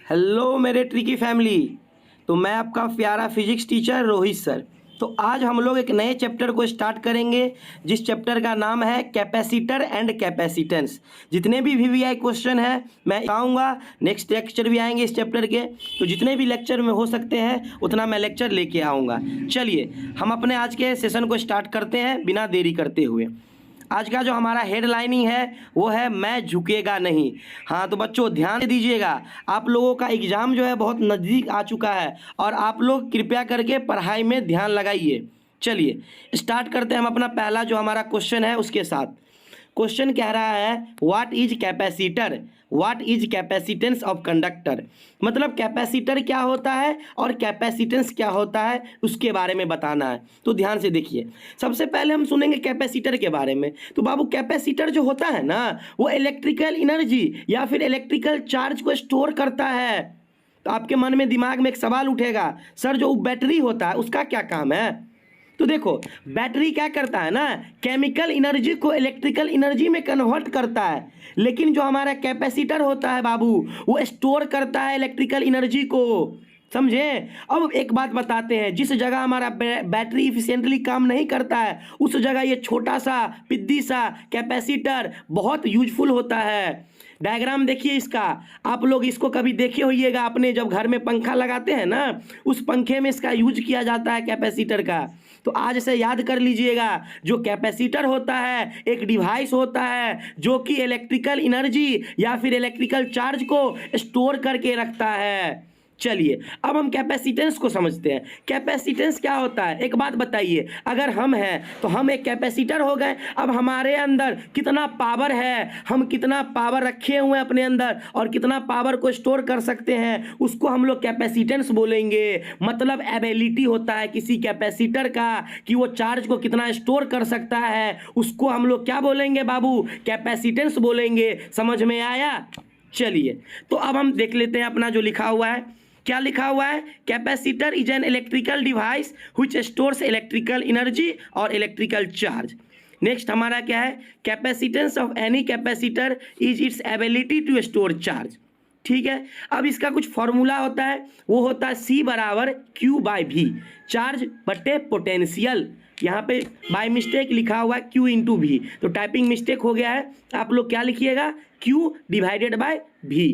Hello मेरे tricky family. तो मैं आपका प्यारा फिजिक्स टीचर रोहित सर। तो आज हम लोग एक नए चैप्टर को स्टार्ट करेंगे जिस चैप्टर का नाम है कैपेसिटर एंड कैपेसिटेंस। जितने भी वीवीआई क्वेश्चन है मैं आऊँगा, नेक्स्ट लेक्चर भी आएंगे इस चैप्टर के। तो जितने भी लेक्चर में हो सकते हैं उतना मैं लेक्चर लेके आऊँगा। चलिए हम अपने आज के सेशन को स्टार्ट करते हैं बिना देरी करते हुए। आज का जो हमारा हेडलाइनिंग है वो है मैं झुकेगा नहीं। हाँ तो बच्चों ध्यान दीजिएगा, आप लोगों का एग्ज़ाम जो है बहुत नज़दीक आ चुका है और आप लोग कृपया करके पढ़ाई में ध्यान लगाइए। चलिए स्टार्ट करते हैं हम अपना पहला जो हमारा क्वेश्चन है उसके साथ। क्वेश्चन कह रहा है what is capacitor, what is capacitance of conductor. मतलब कैपेसिटर क्या होता है और कैपेसिटेंस क्या होता है उसके बारे में बताना है। तो ध्यान से देखिए, सबसे पहले हम सुनेंगे कैपेसिटर के बारे में। तो बाबू कैपेसिटर जो होता है ना वो इलेक्ट्रिकल एनर्जी या फिर इलेक्ट्रिकल चार्ज को स्टोर करता है। तो आपके मन में दिमाग में एक सवाल उठेगा, सर जो बैटरी होता है उसका क्या काम है। तो देखो बैटरी क्या करता है ना, केमिकल एनर्जी को इलेक्ट्रिकल एनर्जी में कन्वर्ट करता है। लेकिन जो हमारा कैपेसिटर होता है बाबू वो स्टोर करता है इलेक्ट्रिकल एनर्जी को। समझे। अब एक बात बताते हैं, जिस जगह हमारा बैटरी इफिशिएंटली काम नहीं करता है उस जगह ये छोटा सा पिद्दी सा कैपेसिटर बहुत यूजफुल होता है। डायग्राम देखिए इसका, आप लोग इसको कभी देखे होइएगा अपने जब घर में पंखा लगाते हैं ना, उस पंखे में इसका यूज किया जाता है कैपेसिटर का। तो आज से याद कर लीजिएगा, जो कैपेसिटर होता है एक डिवाइस होता है जो कि इलेक्ट्रिकल एनर्जी या फिर इलेक्ट्रिकल चार्ज को स्टोर करके रखता है। चलिए अब हम कैपेसिटेंस को समझते हैं। कैपेसिटेंस क्या होता है एक बात बताइए, अगर हम हैं तो हम एक कैपेसिटर हो गए। अब हमारे अंदर कितना पावर है, हम कितना पावर रखे हुए हैं अपने अंदर और कितना पावर को स्टोर कर सकते हैं उसको हम लोग कैपेसिटेंस बोलेंगे। मतलब एबिलिटी होता है किसी कैपेसिटर का कि वो चार्ज को कितना स्टोर कर सकता है, उसको हम लोग क्या बोलेंगे बाबू, कैपेसिटेंस बोलेंगे। समझ में आया। चलिए तो अब हम देख लेते हैं अपना जो लिखा हुआ है। क्या लिखा हुआ है, capacitor is an electrical device which stores electrical energy और इलेक्ट्रिकल चार्ज। नेक्स्ट हमारा क्या है, capacitance of any capacitor is its ability to store charge. ठीक है, अब इसका कुछ फॉर्मूला होता है, वो होता है C बराबर Q बाई V, चार्ज बटे पोटेंशियल। यहाँ पे बाय मिस्टेक लिखा हुआ है Q इंटू V, तो टाइपिंग मिस्टेक हो गया है। आप लोग क्या लिखिएगा, Q डिवाइडेड बाय V।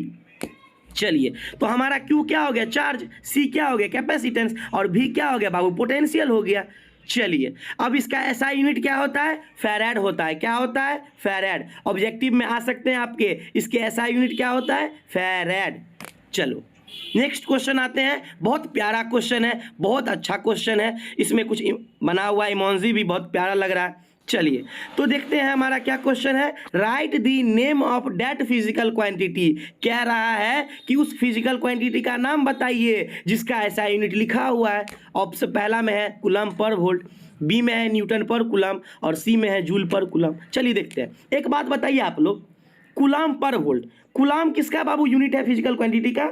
चलिए तो हमारा Q क्या हो गया, चार्ज, C क्या हो गया कैपेसिटेंस और V क्या हो गया बाबू, पोटेंशियल हो गया। चलिए अब इसका ऐसा यूनिट क्या होता है, फैराड होता है। क्या होता है, फैराड। ऑब्जेक्टिव में आ सकते हैं आपके, इसके ऐसा यूनिट क्या होता है, फैराड। चलो नेक्स्ट क्वेश्चन आते हैं। बहुत प्यारा क्वेश्चन है, बहुत अच्छा क्वेश्चन है, इसमें कुछ बना हुआ इमोजी भी बहुत प्यारा लग रहा है। चलिए तो देखते हैं हमारा क्या क्वेश्चन है। Write the name of that physical quantity. कह रहा है कि उस फिजिकल क्वांटिटी का नाम बताइए जिसका ऐसा यूनिट लिखा हुआ है। ऑप्शन पहला में है कूलम पर वोल्ट, बी में है न्यूटन पर कूलम और सी में है जूल पर कूलम। चलिए देखते हैं। एक बात बताइए आप लोग, कूलम पर वोल्ट, कूलम किसका बाबू यूनिट है फिजिकल क्वांटिटी का,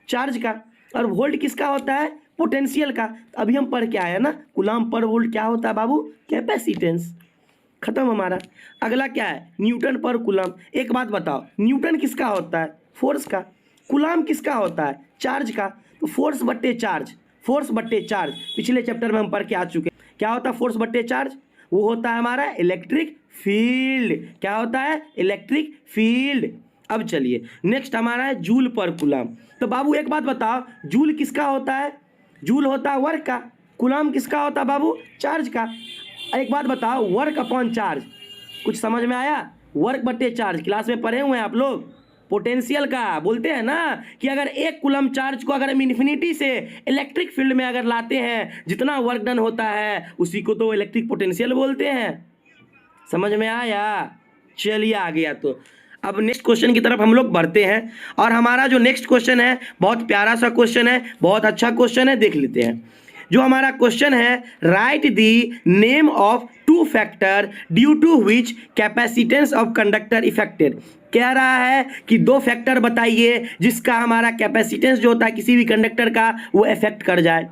चार्ज का। और वोल्ट किसका होता है, पोटेंशियल का। अभी हम पढ़ के आए हैं ना, कूलम पर वोल्ट क्या होता है बाबू, कैपेसिटेंस। खत्म हमारा। अगला क्या है, न्यूटन पर कूलम। एक बात बताओ, न्यूटन किसका होता है, फोर्स का। कूलम किसका होता है, चार्ज का। तो फोर्स बट्टे चार्ज, फोर्स बट्टे चार्ज पिछले चैप्टर में हम पढ़ के आ चुके हैं। क्या होता है फोर्स बट्टे चार्ज, वो होता है हमारा इलेक्ट्रिक फील्ड। क्या होता है, इलेक्ट्रिक फील्ड। अब चलिए नेक्स्ट हमारा है जूल पर कूलम। तो बाबू एक बात बताओ, जूल किसका होता है, जूल होता है वर्क का। कूलम किसका होता है बाबू, चार्ज का। एक बात बताओ, वर्क अपॉन चार्ज, कुछ समझ में आया, वर्क बटे चार्ज क्लास में पढ़े हुए हैं आप लोग। पोटेंशियल का बोलते हैं ना कि अगर एक कूलम चार्ज को अगर हम इन्फिनिटी से इलेक्ट्रिक फील्ड में अगर लाते हैं, जितना वर्क डन होता है उसी को तो इलेक्ट्रिक पोटेंशियल बोलते हैं। समझ में आया। चलिए आ गया। तो अब नेक्स्ट क्वेश्चन की तरफ हम लोग बढ़ते हैं और हमारा जो नेक्स्ट क्वेश्चन है बहुत प्यारा सा क्वेश्चन है, बहुत अच्छा क्वेश्चन है, देख लेते हैं। जो हमारा क्वेश्चन है, write the name of two factor due to which capacitance of conductor effected. कह रहा है कि दो फैक्टर बताइए जिसका हमारा कैपेसिटेंस जो होता है किसी भी कंडक्टर का वो इफेक्ट कर जाए।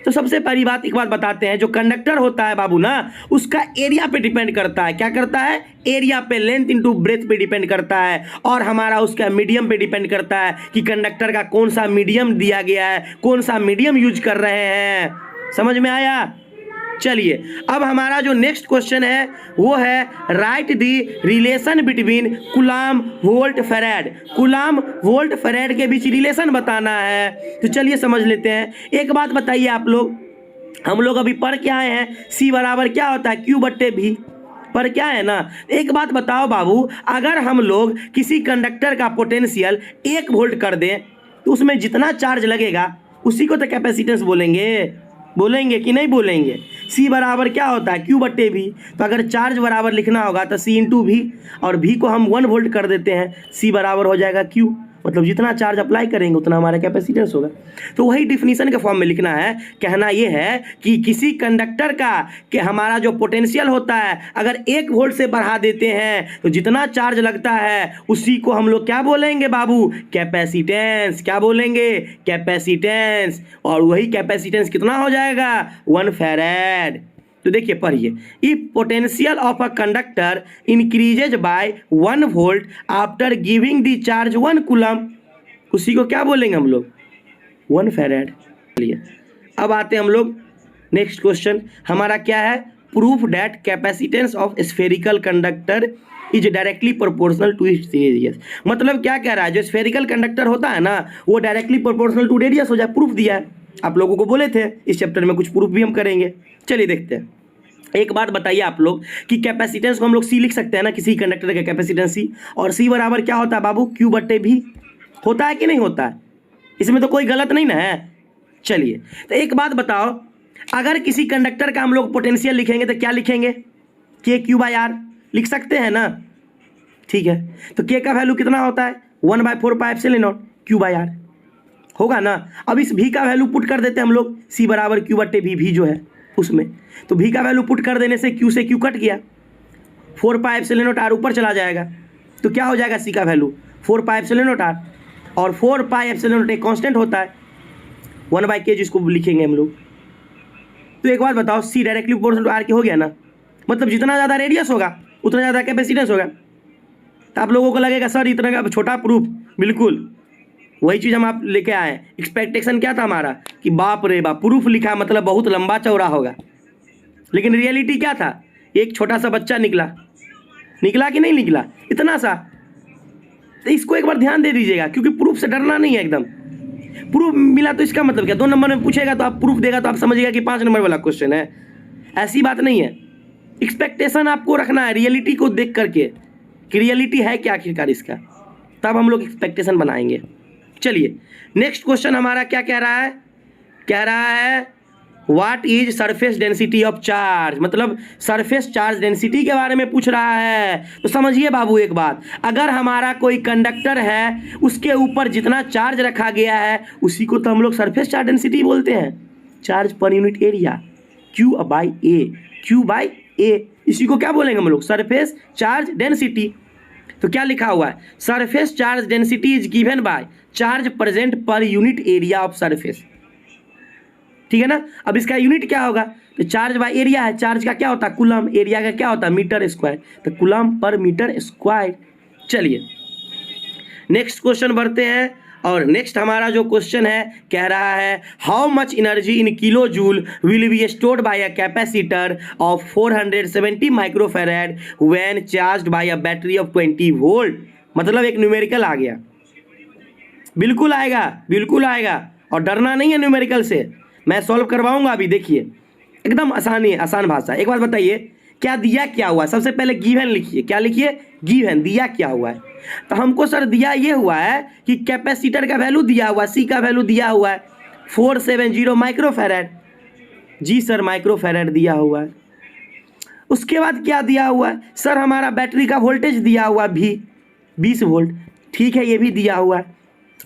तो सबसे पहली बात एक बात बताते हैं, जो कंडक्टर होता है बाबू ना, उसका एरिया पे डिपेंड करता है। क्या करता है? एरिया पे, लेंथ इनटू ब्रेथ पे डिपेंड करता है। और हमारा उसका मीडियम पे डिपेंड करता है कि कंडक्टर का कौन सा मीडियम दिया गया है, कौन सा मीडियम यूज कर रहे हैं। समझ में आया? चलिए अब हमारा जो नेक्स्ट क्वेश्चन है वो है write the relation between coulomb volt farad. Coulomb volt farad के बीच रिलेशन बताना है। तो चलिए समझ लेते हैं। एक बात बताइए आप लोग, हम लोग अभी पढ़ के आए हैं C बराबर क्या होता है, Q/V पर क्या है ना। एक बात बताओ बाबू, अगर हम लोग किसी कंडक्टर का पोटेंशियल 1 वोल्ट कर दें तो उसमें जितना चार्ज लगेगा उसी को तो कैपेसिटेंस बोलेंगे कि नहीं बोलेंगे। C बराबर क्या होता है, Q/V। तो अगर चार्ज बराबर लिखना होगा तो C/V, और V को हम 1 वोल्ट कर देते हैं, C बराबर हो जाएगा Q। मतलब जितना चार्ज अप्लाई करेंगे उतना हमारा कैपेसिटेंस होगा। तो वही डिफिनीशन के फॉर्म में लिखना है। कहना ये है कि किसी कंडक्टर का कि हमारा जो पोटेंशियल होता है अगर 1 वोल्ट से बढ़ा देते हैं तो जितना चार्ज लगता है उसी को हम लोग क्या बोलेंगे बाबू, कैपेसिटेंस। क्या बोलेंगे? कैपेसिटेंस। और वही कैपेसिटेंस कितना हो जाएगा, 1 फैराड। तो देखिए पढ़िए, if potential of a conductor increases by 1 volt after giving the charge 1 coulomb, उसी को क्या बोलेंगे हम लोग, 1 फैराड। चलिए अब आते हैं हम लोग नेक्स्ट क्वेश्चन। हमारा क्या है, proof that capacitance of spherical conductor is directly proportional to its radius. मतलब क्या कह रहा है, जो स्फेरिकल कंडक्टर होता है ना वो डायरेक्टली प्रोपोर्शनल टू रेडियस हो जाए। प्रूफ दिया है, आप लोगों को बोले थे इस चैप्टर में कुछ प्रूफ भी हम करेंगे। चलिए देखते हैं। एक बात बताइए आप लोग कि कैपेसिटेंस को हम लोग C लिख सकते हैं ना, किसी कंडक्टर का कैपेसिटेंस C, और C बराबर क्या होता है बाबू, Q/V होता है कि नहीं होता है? इसमें तो कोई गलत नहीं ना है। चलिए तो एक बात बताओ, अगर किसी कंडक्टर का हम लोग पोटेंशियल लिखेंगे तो क्या लिखेंगे, KQ/R लिख सकते हैं ना। ठीक है, तो K का वैल्यू कितना होता है, 1/4πε0 Q/R होगा ना। अब इस V का वैल्यू पुट कर देते हैं हम लोग, C बराबर Q/V, V जो है उसमें, तो V का वैल्यू पुट कर देने से Q से Q कट गया, 4πε0R ऊपर चला जाएगा। तो क्या हो जाएगा C का वैल्यू 4πε0R, और 4πε0 एक कांस्टेंट होता है 1/k जिसको लिखेंगे हम लोग। तो एक बात बताओ, C directly proportional to R के हो गया ना, मतलब जितना ज़्यादा रेडियस होगा उतना ज़्यादा कैपेसिटेंस होगा। तो आप लोगों को लगेगा सर इतना का छोटा प्रूफ, बिल्कुल वही चीज़ हम आप लेके आए। एक्सपेक्टेशन क्या था हमारा कि बाप रे बाप प्रूफ लिखा मतलब बहुत लंबा चौड़ा होगा, लेकिन रियलिटी क्या था, एक छोटा सा बच्चा निकला कि नहीं निकला, इतना सा। तो इसको एक बार ध्यान दे दीजिएगा, क्योंकि प्रूफ से डरना नहीं है एकदम। प्रूफ मिला तो इसका मतलब क्या, 2 नंबर में पूछेगा तो आप प्रूफ देगा तो आप समझिएगा कि 5 नंबर वाला क्वेश्चन है। ऐसी बात नहीं है। एक्सपेक्टेशन आपको रखना है रियलिटी को देख करके कि रियलिटी है क्या आखिरकार इसका, तब हम लोग एक्सपेक्टेशन बनाएंगे। चलिए नेक्स्ट क्वेश्चन हमारा क्या कह रहा है what is surface density of charge, मतलब सरफेस चार्ज डेंसिटी के बारे में पूछ रहा है। तो समझिए बाबू एक बात, अगर हमारा कोई कंडक्टर है उसके ऊपर जितना चार्ज रखा गया है उसी को तो हम लोग सरफेस चार्ज डेंसिटी बोलते हैं। Charge per unit area Q/A, इसी को क्या बोलेंगे हम लोग, सरफेस चार्ज डेंसिटी। तो क्या लिखा हुआ है, surface charge density is given by charge present per unit area of surface. ठीक है ना। अब इसका यूनिट क्या होगा, तो चार्ज बाय एरिया है, चार्ज का क्या होता है कूलम, एरिया का क्या होता है मीटर स्क्वायर, तो कूलम पर मीटर स्क्वायर। चलिए नेक्स्ट क्वेश्चन बढ़ते हैं, और नेक्स्ट हमारा जो क्वेश्चन है कह रहा है how much energy in kilo joule will be stored bye a capacitor of 470 microfarad when charged bye a battery of 20 volt. मतलब एक न्यूमेरिकल आ गया, बिल्कुल आएगा और डरना नहीं है न्यूमेरिकल से, मैं सॉल्व करवाऊंगा अभी। देखिए एकदम आसान भाषा। एक बात बताइए क्या दिया क्या हुआ, सबसे पहले गिवन लिखिए, क्या लिखिए, गिवन, दिया क्या हुआ है। तो हमको सर दिया ये हुआ है कि कैपेसिटर का वैल्यू दिया हुआ है, C का वैल्यू दिया हुआ है 470 माइक्रोफैराड। जी सर माइक्रोफैराड दिया हुआ है। उसके बाद क्या दिया हुआ है सर, हमारा बैटरी का वोल्टेज दिया हुआ भी 20 वोल्ट, ठीक है ये भी दिया हुआ है।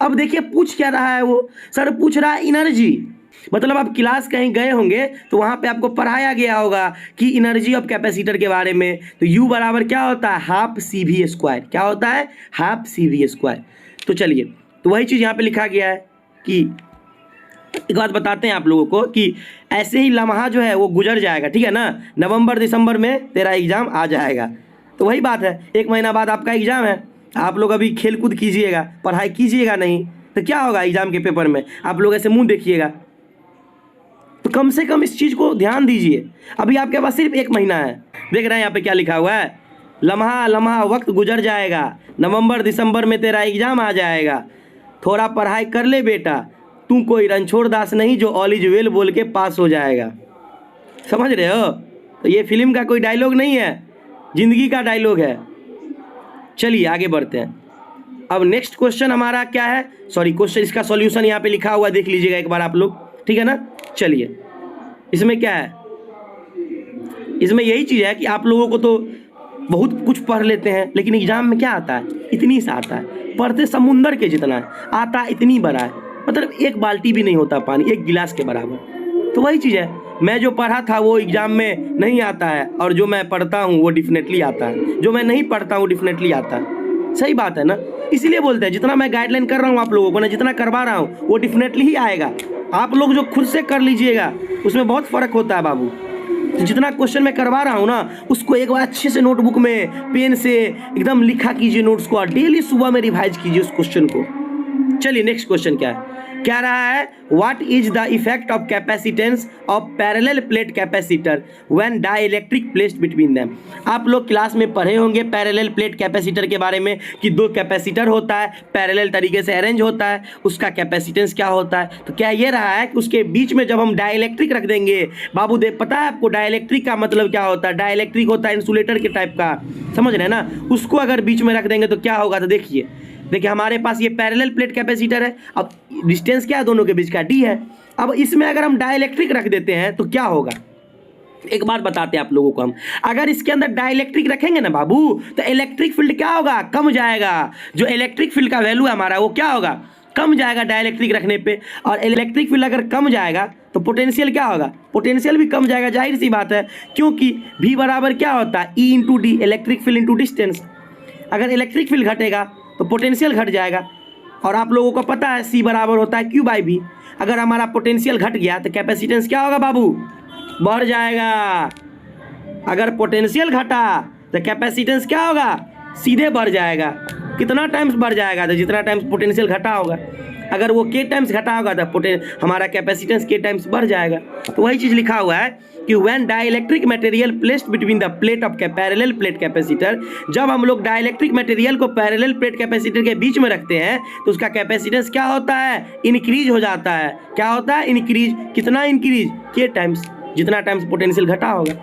अब देखिए पूछ क्या रहा है वो, सर पूछ रहा है एनर्जी। मतलब आप क्लास कहीं गए होंगे तो वहाँ पे आपको पढ़ाया गया होगा कि एनर्जी ऑफ कैपेसिटर के बारे में। तो U बराबर क्या होता है, हाफ CV²। क्या होता है, हाफ CV²। तो चलिए तो वही चीज़ यहाँ पे लिखा गया है कि एक बात बताते हैं आप लोगों को कि ऐसे ही लम्हा जो है वो गुजर जाएगा, ठीक है ना। नवंबर दिसंबर में तेरा एग्ज़ाम आ जाएगा। तो वही बात है, 1 महीना बाद आपका एग्ज़ाम है। आप लोग अभी खेल कूद कीजिएगा, पढ़ाई कीजिएगा नहीं तो क्या होगा एग्ज़ाम के पेपर में, आप लोग ऐसे मुंह देखिएगा। तो कम से कम इस चीज़ को ध्यान दीजिए। अभी आपके पास सिर्फ 1 महीना है। देख रहे हैं यहाँ पे क्या लिखा हुआ है, लम्हा लम्हा वक्त गुजर जाएगा, नवंबर दिसंबर में तेरा एग्ज़ाम आ जाएगा, थोड़ा पढ़ाई कर ले बेटा, तू कोई रणछोड़ दास नहीं जो ऑल इज वेल बोल के पास हो जाएगा। समझ रहे हो? तो ये फिल्म का कोई डायलॉग नहीं है, ज़िंदगी का डायलॉग है। चलिए आगे बढ़ते हैं। अब नेक्स्ट क्वेश्चन हमारा क्या है, सॉरी क्वेश्चन, इसका सॉल्यूशन यहाँ पे लिखा हुआ देख लीजिएगा एक बार आप लोग, ठीक है ना। चलिए इसमें क्या है, इसमें यही चीज़ है कि आप लोगों को तो बहुत कुछ पढ़ लेते हैं लेकिन एग्जाम में क्या आता है, इतनी सा आता है, पढ़ते समुंदर के जितना है, आता इतनी बड़ा है, मतलब 1 बाल्टी भी नहीं होता पानी, 1 गिलास के बराबर। तो वही चीज़ है, मैं जो पढ़ा था वो एग्जाम में नहीं आता है और जो मैं पढ़ता हूँ वो डेफिनेटली आता है, जो मैं नहीं पढ़ता हूँ डेफिनेटली आता है। सही बात है ना, इसीलिए बोलते हैं जितना मैं गाइडलाइन कर रहा हूँ आप लोगों को ना, जितना करवा रहा हूँ वो डेफिनेटली ही आएगा। आप लोग जो खुद से कर लीजिएगा उसमें बहुत फ़र्क होता है बाबू। तो जितना क्वेश्चन मैं करवा रहा हूँ ना उसको एक बार अच्छे से नोटबुक में पेन से एकदम लिखा कीजिए नोट्स को, और डेली सुबह में रिवाइज कीजिए उस क्वेश्चन को। चलिए नेक्स्ट क्वेश्चन क्या है, क्या रहा है, what is the effect of capacitance of parallel plate capacitor when dielectric placed between them. आप लोग क्लास में पढ़े होंगे पैरेलल प्लेट कैपेसिटर के बारे में कि 2 कैपेसिटर होता है, पैरेलल तरीके से अरेंज होता है, उसका कैपेसिटेंस क्या होता है। तो क्या ये रहा है कि उसके बीच में जब हम डाइइलेक्ट्रिक रख देंगे, बाबू दे पता है आपको डाइइलेक्ट्रिक का मतलब क्या होता है, डाइइलेक्ट्रिक होता है इंसुलेटर के टाइप का, समझ रहे हैं ना। उसको अगर बीच में रख देंगे तो क्या होगा, तो देखिए हमारे पास ये पैरेलल प्लेट कैपेसिटर है, अब डिस्टेंस क्या है दोनों के बीच का, d है। अब इसमें अगर हम डाइइलेक्ट्रिक रख देते हैं तो क्या होगा, एक बात बताते हैं आप लोगों को हम, अगर इसके अंदर डाइइलेक्ट्रिक रखेंगे ना बाबू तो इलेक्ट्रिक फील्ड क्या होगा, कम जाएगा। जो इलेक्ट्रिक फील्ड का वैल्यू है हमारा वो क्या होगा, कम जाएगा डाइइलेक्ट्रिक रखने पे। और इलेक्ट्रिक फील्ड अगर कम जाएगा तो पोटेंशियल क्या होगा, पोटेंशियल भी कम जाएगा, जाहिर सी बात है, क्योंकि v बराबर क्या होता है, E into D, electric field into distance. अगर इलेक्ट्रिक फील्ड घटेगा तो पोटेंशियल घट जाएगा, और आप लोगों को पता है C बराबर होता है Q बाई V। अगर हमारा पोटेंशियल घट गया तो कैपेसिटेंस क्या होगा बाबू, बढ़ जाएगा। अगर पोटेंशियल घटा तो कैपेसिटेंस क्या होगा, सीधे बढ़ जाएगा। कितना टाइम्स बढ़ जाएगा, तो जितना टाइम्स पोटेंशियल घटा होगा। अगर वो K टाइम्स घटा होगा तो हमारा कैपेसिटेंस K टाइम्स बढ़ जाएगा। तो वही चीज़ लिखा हुआ है कि when dielectric material placed between the plate of parallel plate capacitor, जब हम लोग डाइइलेक्ट्रिक मटेरियल को पैरेलल प्लेट कैपेसिटर के बीच में रखते हैं तो उसका कैपेसिटेंस क्या होता है, इंक्रीज हो जाता है। क्या होता है, इंक्रीज। कितना इंक्रीज, K टाइम्स, जितना टाइम्स पोटेंशियल घटा होगा।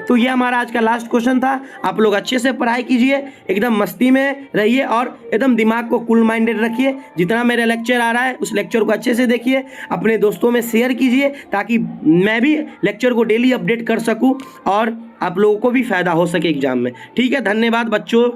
तो ये हमारा आज का लास्ट क्वेश्चन था। आप लोग अच्छे से पढ़ाई कीजिए, एकदम मस्ती में रहिए और एकदम दिमाग को कूल माइंडेड रखिए। जितना मेरा लेक्चर आ रहा है उस लेक्चर को अच्छे से देखिए, अपने दोस्तों में शेयर कीजिए ताकि मैं भी लेक्चर को डेली अपडेट कर सकूं और आप लोगों को भी फ़ायदा हो सके एग्जाम में। ठीक है, धन्यवाद बच्चों।